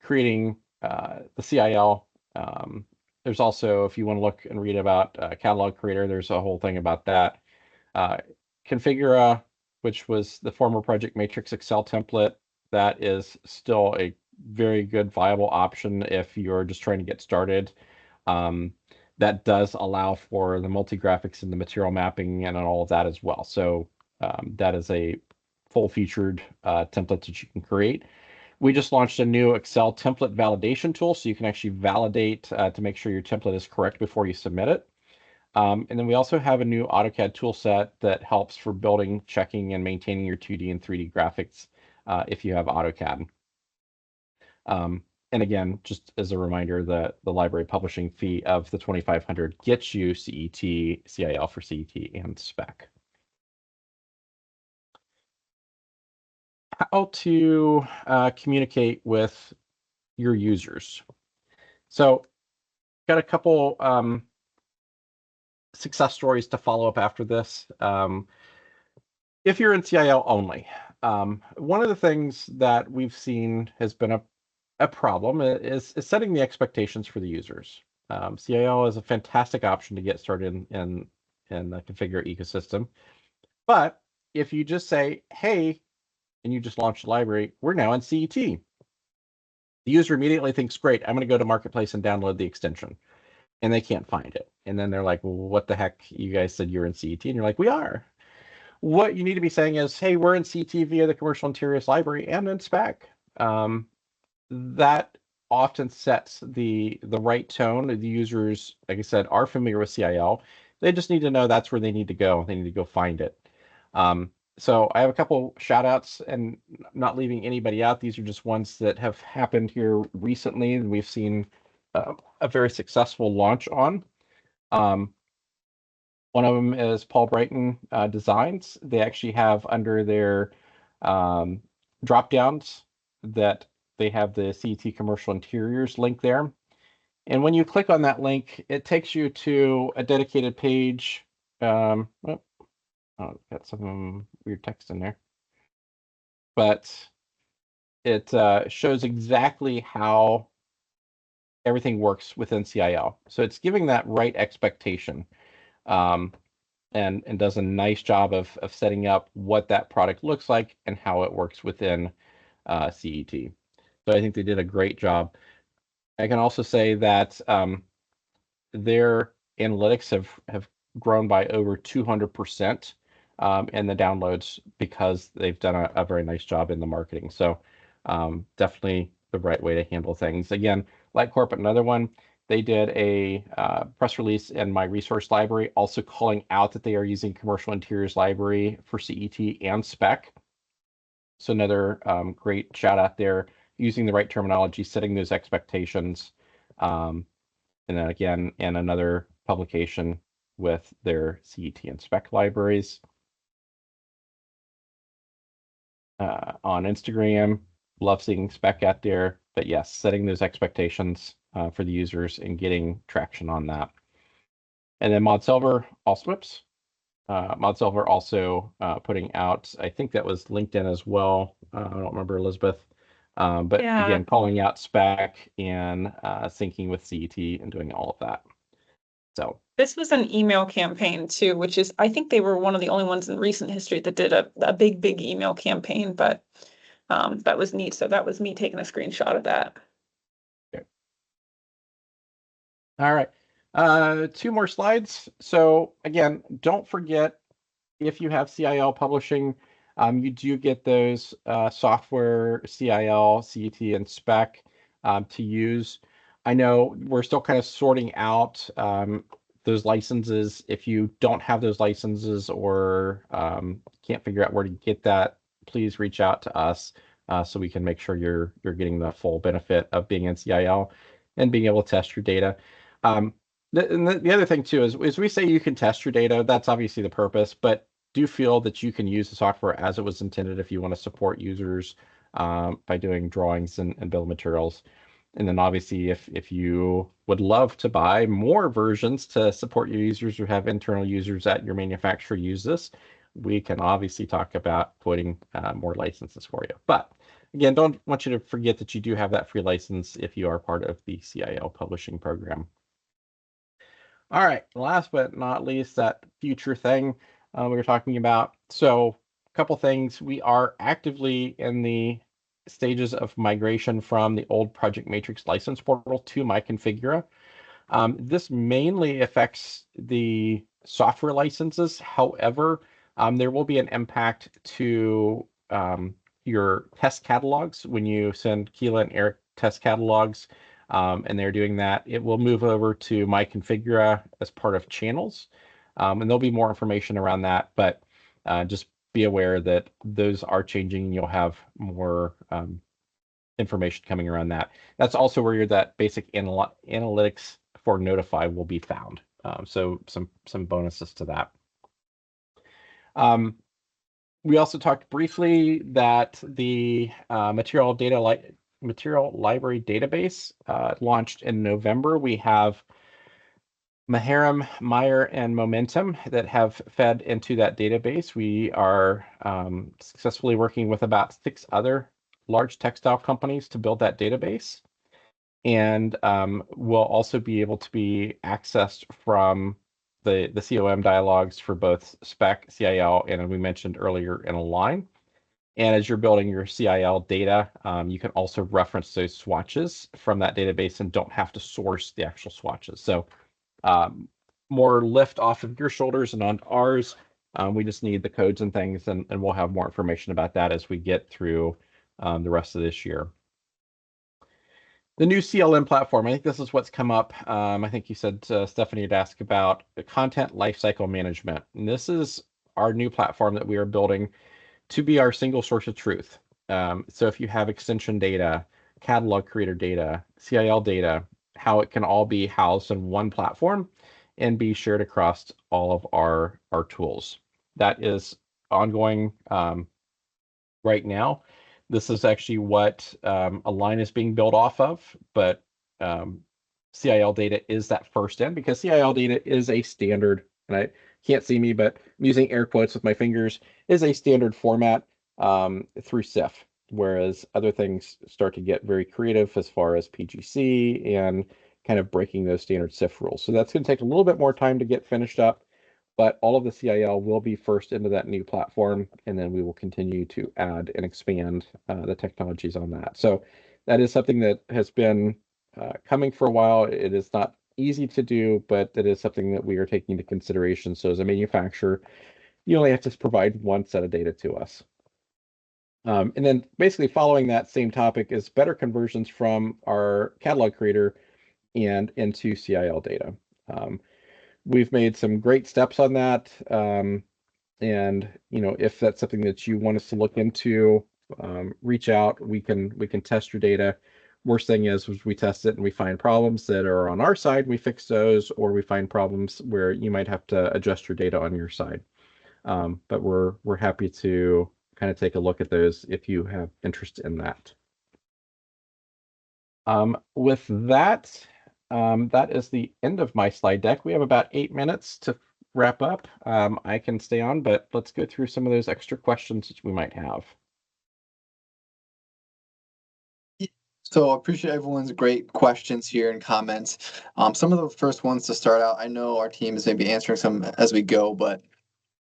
Speaker 1: creating the CIL. There's also, if you want to look and read about Catalog Creator, there's a whole thing about that. Configura, which was the former Project Matrix Excel template, that is still a very good, viable option if you're just trying to get started. That does allow for the multi-graphics and the material mapping and all of that as well. So that is a full-featured template that you can create. We just launched a new Excel template validation tool, so you can actually validate to make sure your template is correct before you submit it. And then we also have a new AutoCAD tool set that helps for building, checking, and maintaining your 2D and 3D graphics if you have AutoCAD. And again, just as a reminder, the library publishing fee of the $2,500 gets you CET, CIL for CET, and spec. How to communicate with your users. So got a couple success stories to follow up after this. If you're in CIL only, one of the things that we've seen has been a problem is setting the expectations for the users. CIL is a fantastic option to get started in the Configura ecosystem. But if you just say, hey, and you just launch the library, we're now in CET. The user immediately thinks, great, I'm going to go to Marketplace and download the extension. And they can't find it. And then they're like, well, what the heck? You guys said you're in CET. And you're like, we are. What you need to be saying is, hey, we're in CET via the Commercial Interiors Library and in spec. That often sets the right tone. The users, like I said, are familiar with CIL. They just need to know that's where they need to go. They need to go find it. So I have a couple shout outs, and not leaving anybody out. These are just ones that have happened here recently, and we've seen a very successful launch on. One of them is Paul Brighton Designs. They actually have under their drop downs that they have the CET Commercial Interiors link there. And when you click on that link, it takes you to a dedicated page. Oh, got some weird text in there. But it shows exactly how everything works within CIL. So it's giving that right expectation. And does a nice job of setting up what that product looks like and how it works within CET. So I think they did a great job. I can also say that their analytics have grown by over 200% in the downloads because they've done a very nice job in the marketing. So definitely the right way to handle things. Again, LightCorp, another one, they did a press release in my resource library, also calling out that they are using Commercial Interiors Library for CET and spec. So another great shout out there, using the right terminology, setting those expectations. And then again, in another publication with their CET and spec libraries. On Instagram, love seeing spec out there, but yes, setting those expectations for the users and getting traction on that. And then ModSilver, Allswips. ModSilver also putting out, I think that was LinkedIn as well. I don't remember, Elizabeth. But
Speaker 3: Yeah.
Speaker 1: Again, calling out spec and syncing with CET and doing all of that. So
Speaker 3: this was an email campaign too, which is, I think they were one of the only ones in recent history that did a big email campaign, but that was neat. So that was me taking a screenshot of that.
Speaker 1: okay. All right. 2 more slides. So again, don't forget, if you have CIL publishing, you do get those software CIL, CET, and spec to use. I know we're still kind of sorting out those licenses. If you don't have those licenses or can't figure out where to get that, please reach out to us so we can make sure you're getting the full benefit of being in CIL and being able to test your data. The other thing too is we say you can test your data. That's obviously the purpose, but do feel that you can use the software as it was intended if you want to support users by doing drawings and bill of materials. And then obviously if you would love to buy more versions to support your users or have internal users at your manufacturer use this, we can obviously talk about putting more licenses for you. But again, don't want you to forget that you do have that free license if you are part of the CIL publishing program. All right, last but not least, that future thing we were talking about. So a couple things. We are actively in the stages of migration from the old Project Matrix license portal to my Configura. This mainly affects the software licenses. However, there will be an impact to your test catalogs when you send Keela and Eric test catalogs. And they're doing that. It will move over to my Configura as part of channels. And there'll be more information around that, but just be aware that those are changing and you'll have more information coming around that. That's also where that basic analytics for Notify will be found. So some bonuses to that. We also talked briefly that the material library database launched in November. We have Maharam, Meyer, and Momentum that have fed into that database. We are successfully working with about 6 other large textile companies to build that database. And will also be able to be accessed from the COM dialogues for both spec, CIL, and we mentioned earlier in Align. And as you're building your CIL data, you can also reference those swatches from that database and don't have to source the actual swatches. So more lift off of your shoulders and onto ours. We just need the codes and things, and we'll have more information about that as we get through the rest of this year. The new CLM platform, I think this is what's come up. I think you said Stephanie had asked about the content lifecycle management. And this is our new platform that we are building to be our single source of truth. So if you have extension data, catalog creator data, CIL data, how it can all be housed in one platform and be shared across all of our tools. That is ongoing right now. This is actually what a line is being built off of, but CIL data is that first in, because CIL data is a standard, and I can't see me, but I'm using air quotes with my fingers, is a standard format through CIF, whereas other things start to get very creative as far as PGC and kind of breaking those standard CIF rules. So that's going to take a little bit more time to get finished up, but all of the CIL will be first into that new platform, and then we will continue to add and expand the technologies on that. So that is something that has been coming for a while. It is not easy to do, but it is something that we are taking into consideration. So as a manufacturer, you only have to provide one set of data to us. And then basically following that same topic is better conversions from our catalog creator and into CIL data. We've made some great steps on that. And if that's something that you want us to look into, reach out. We can test your data. Worst thing is we test it and we find problems that are on our side, we fix those, or we find problems where you might have to adjust your data on your side. But we're happy to kind of take a look at those if you have interest in that. With that, that is the end of my slide deck. We have about 8 minutes to wrap up. I can stay on, but let's go through some of those extra questions that we might have.
Speaker 2: So I appreciate everyone's great questions here and comments. Some of the first ones to start out, I know our team is maybe answering some as we go, but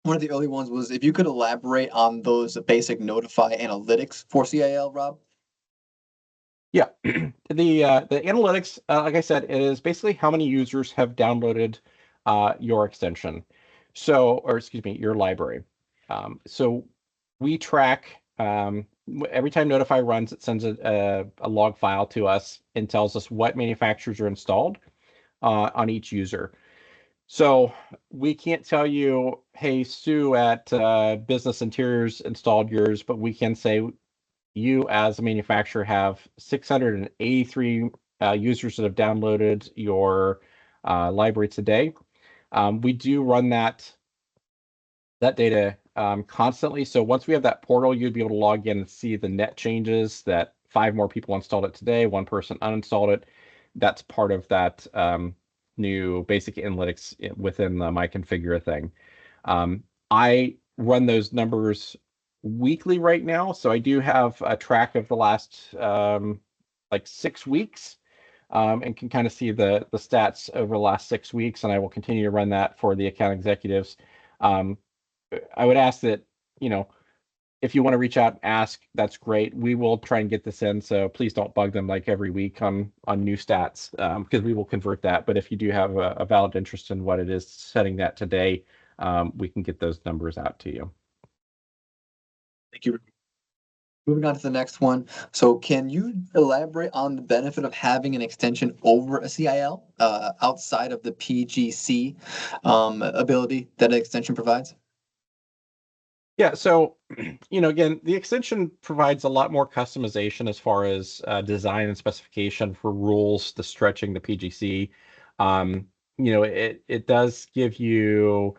Speaker 2: one of the early ones was if you could elaborate on those basic notify analytics for CIL, Rob.
Speaker 1: Yeah, the analytics, like I said, it is basically how many users have downloaded your extension. So, or excuse me, your library. So we track every time Notify runs, it sends a log file to us and tells us what manufacturers are installed on each user. So we can't tell you, hey, Sue at Business Interiors installed yours, but we can say you as a manufacturer have 683 users that have downloaded your library today. We do run that data constantly. So once we have that portal, you'd be able to log in and see the net changes that 5 more people installed it today, 1 person uninstalled it. That's part of that new basic analytics within the My Configura thing. I run those numbers weekly right now, so I do have a track of the last like 6 weeks, and can kind of see the stats over the last 6 weeks, and I will continue to run that for the account executives. I would ask that, if you want to reach out and ask, that's great. We will try and get this in, so please don't bug them like every week on new stats, because we will convert that. But if you do have a valid interest in what it is setting that today, we can get those numbers out to you.
Speaker 2: Thank you. Moving on to the next one. So can you elaborate on the benefit of having an extension over a CIL outside of the PGC ability that an extension provides?
Speaker 1: Yeah, so, again, the extension provides a lot more customization as far as design and specification for rules, the stretching, the PGC. It does give you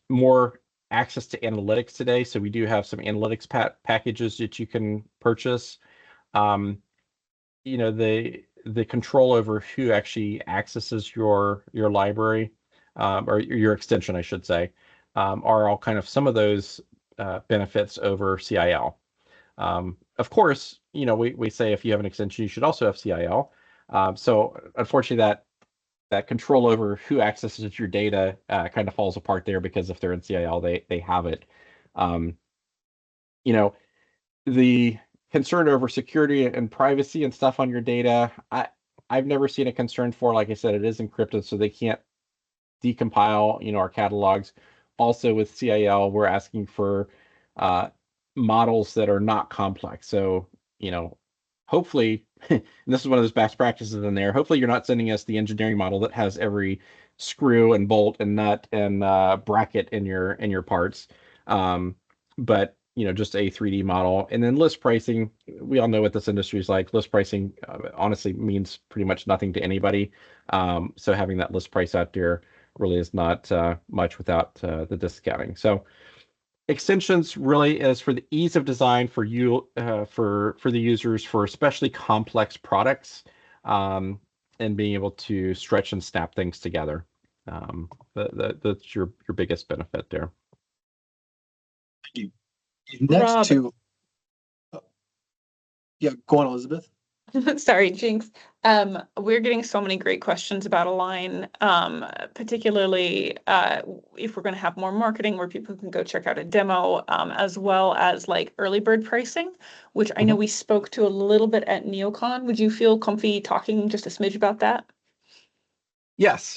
Speaker 1: more access to analytics today. So we do have some analytics packages that you can purchase. The control over who actually accesses your library, or your extension, I should say, are all kind of some of those benefits over CIL. Of course, we say if you have an extension, you should also have CIL. So unfortunately, that control over who accesses your data kind of falls apart there, because if they're in CIL, they have it. The concern over security and privacy and stuff on your data, I've never seen a concern for. Like I said, it is encrypted, so they can't decompile, our catalogs. Also with CIL, we're asking for models that are not complex. So, hopefully, and this is one of those best practices in there, hopefully you're not sending us the engineering model that has every screw and bolt and nut and bracket in your parts. But just a 3D model. And then list pricing, we all know what this industry is like. List pricing honestly means pretty much nothing to anybody. So having that list price out there really is not much without the discounting. So extensions really is for the ease of design for you, for the users, for especially complex products, and being able to stretch and snap things together. That's your biggest benefit there.
Speaker 2: Thank you. Next
Speaker 3: Rob.
Speaker 2: to, yeah, go on, Elizabeth.
Speaker 3: Sorry, Jinx. We're getting so many great questions about Align, particularly if we're going to have more marketing where people can go check out a demo, as well as like early bird pricing, which I know we spoke to a little bit at NeoCon. Would you feel comfy talking just a smidge about that?
Speaker 1: Yes.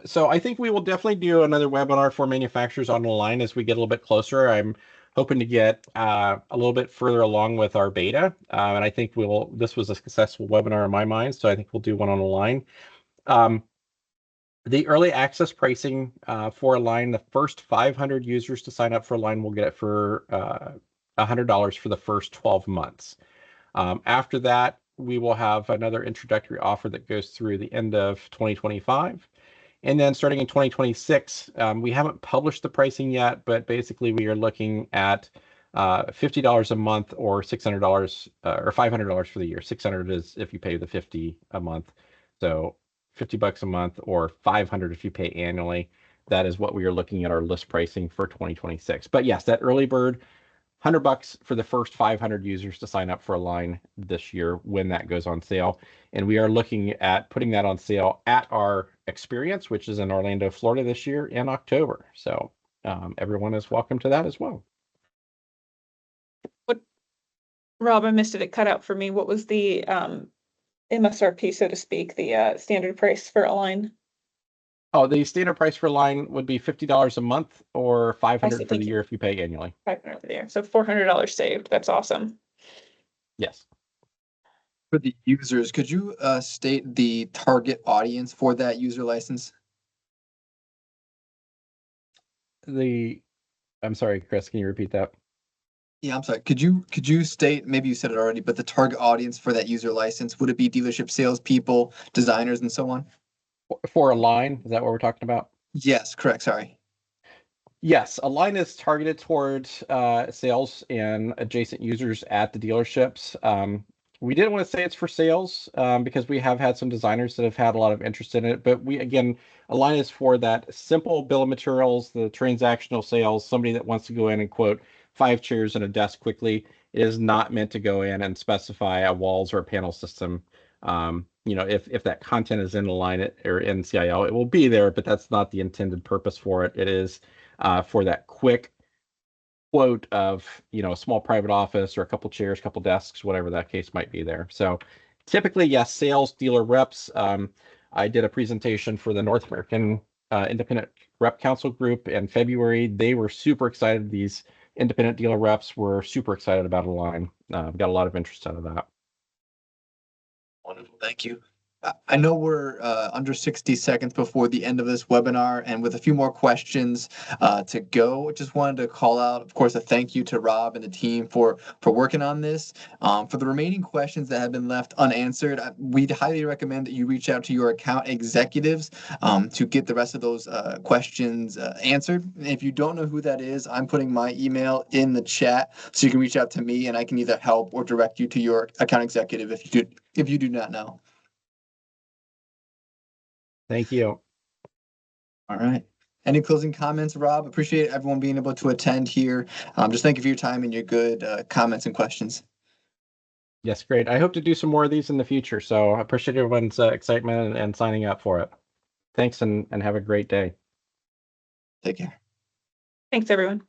Speaker 1: So I think we will definitely do another webinar for manufacturers on Align as we get a little bit closer. I'm hoping to get a little bit further along with our beta. And I think this was a successful webinar in my mind, so I think we'll do one on Align. The early access pricing for Align, the first 500 users to sign up for Align will get it for $100 for the first 12 months. After that, we will have another introductory offer that goes through the end of 2025. And then starting in 2026, we haven't published the pricing yet, but basically we are looking at $50 a month or $600 or $500 for the year. 600 is if you pay the 50 a month. So $50 a month or 500 if you pay annually. That is what we are looking at our list pricing for 2026. But yes, that early bird, $100 for the first 500 users to sign up for Align this year when that goes on sale. And we are looking at putting that on sale at our experience, which is in Orlando, Florida this year in October. So everyone is welcome to that as well.
Speaker 3: Rob, I missed it. It cut out for me. What was the MSRP, so to speak, the standard price for Align?
Speaker 1: Oh, the standard price for Align would be $50 a month or $500 for the year if you pay annually.
Speaker 3: $500 for the year. So $400 saved. That's awesome.
Speaker 1: Yes.
Speaker 2: For the users, could you state the target audience for that user license?
Speaker 1: I'm sorry, Chris, can you repeat that?
Speaker 2: Yeah, I'm sorry. Could you state, maybe you said it already, but the target audience for that user license, would it be dealership salespeople, designers, and so on?
Speaker 1: For Align, is that what we're talking about?
Speaker 2: Yes, correct. Sorry.
Speaker 1: Yes, Align is targeted towards sales and adjacent users at the dealerships. We didn't want to say it's for sales because we have had some designers that have had a lot of interest in it. But again, Align is for that simple bill of materials, the transactional sales, somebody that wants to go in and quote 5 chairs and a desk quickly. It is not meant to go in and specify a walls or a panel system. If that content is in Align or in CIL, it will be there, but that's not the intended purpose for it. It is for that quick quote of a small private office or a couple chairs, couple desks, whatever that case might be there. So typically, yes, sales dealer reps. I did a presentation for the North American Independent Rep Council group in February. They were super excited. These independent dealer reps were super excited about Align. Got a lot of interest out of that.
Speaker 2: Wonderful. Thank you. I know we're under 60 seconds before the end of this webinar, and with a few more questions to go, just wanted to call out, of course, a thank you to Rob and the team for working on this. For the remaining questions that have been left unanswered, we'd highly recommend that you reach out to your account executives to get the rest of those questions answered. And if you don't know who that is, I'm putting my email in the chat, so you can reach out to me, and I can either help or direct you to your account executive if you do not know.
Speaker 1: Thank you.
Speaker 2: All right. Any closing comments, Rob? Appreciate everyone being able to attend here. Just thank you for your time and your good comments and questions.
Speaker 1: Yes, great. I hope to do some more of these in the future. So I appreciate everyone's excitement and signing up for it. Thanks and have a great day.
Speaker 2: Take care.
Speaker 3: Thanks, everyone.